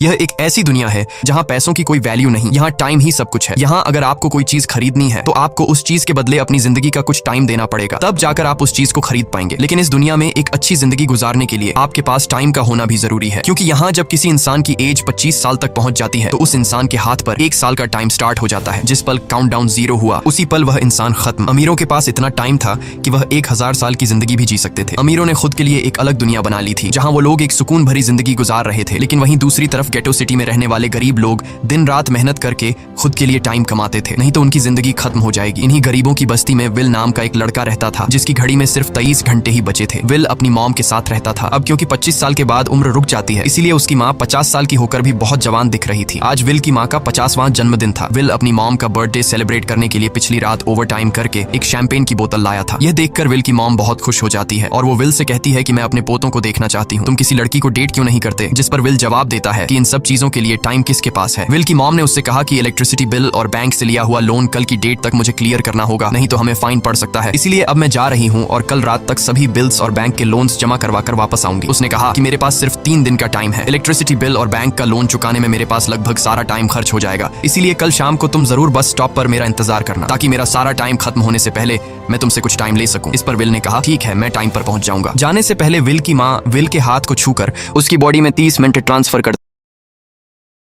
यह एक ऐसी दुनिया है जहाँ पैसों की कोई वैल्यू नहीं, यहाँ टाइम ही सब कुछ है। यहाँ अगर आपको कोई चीज खरीदनी है तो आपको उस चीज के बदले अपनी जिंदगी का कुछ टाइम देना पड़ेगा, तब जाकर आप उस चीज को खरीद पाएंगे। लेकिन इस दुनिया में एक अच्छी जिंदगी गुजारने के लिए आपके पास टाइम का होना भी जरूरी है, क्योंकि यहाँ जब किसी इंसान की एज 25 साल तक पहुंच जाती है तो उस इंसान के हाथ पर 1 साल का टाइम स्टार्ट हो जाता है। जिस पल काउंटडाउन 0 हुआ उसी पल वह इंसान खत्म। अमीरों के पास इतना टाइम था कि वह 1000 साल की जिंदगी भी जी सकते थे। अमीरों ने खुद के लिए एक अलग दुनिया बना ली थी जहाँ वो लोग एक सुकून भरी जिंदगी गुजार रहे थे, लेकिन वहीं दूसरी तरफ गेटो सिटी में रहने वाले गरीब लोग दिन रात मेहनत करके खुद के लिए टाइम कमाते थे, नहीं तो उनकी जिंदगी खत्म हो जाएगी। इन्हीं गरीबों की बस्ती में विल नाम का एक लड़का रहता था जिसकी घड़ी में सिर्फ 23 घंटे ही बचे थे। विल अपनी मॉम के साथ रहता था। अब क्योंकि 25 साल के बाद उम्र रुक जाती है, इसीलिए उसकी माँ 50 साल की होकर भी बहुत जवान दिख रही थी। आज विल की माँ का 50वां जन्मदिन था। विल अपनी मॉम का बर्थडे सेलिब्रेट करने के लिए पिछली रात ओवर टाइम करके एक शैंपेन की बोतल लाया था। यह देखकर विल की मॉम बहुत खुश हो जाती है और वो विल से कहती है कि मैं अपने पोतों को देखना चाहती हूँ, तुम किसी लड़की को डेट क्यों नहीं करते? जिस पर विल जवाब देता है कि इन सब चीजों के लिए टाइम किसके पास है। विल की मॉम ने उससे कहा कि इलेक्ट्रिसिटी बिल और बैंक से लिया हुआ लोन कल की डेट तक मुझे क्लियर करना होगा, नहीं तो हमें फाइन पड़ सकता है। इसलिए अब मैं जा रही हूँ और कल रात तक सभी बिल्स और बैंक के लोन्स जमा करवा कर वापस आऊंगी। उसने कहा कि मेरे पास सिर्फ 3 दिन का टाइम है। इलेक्ट्रिसिटी बिल और बैंक का लोन चुकाने में मेरे पास लगभग सारा टाइम खर्च हो जाएगा, इसीलिए कल शाम को तुम जरूर बस स्टॉप पर मेरा इंतजार करना, ताकि मेरा सारा टाइम खत्म होने से पहले मैं तुमसे कुछ टाइम ले सकूं। इस पर विल ने कहा ठीक है, मैं टाइम पर पहुंच जाऊंगा। जाने से पहले विल की माँ विल के हाथ को छूकर उसकी बॉडी में 30 मिनट ट्रांसफर कर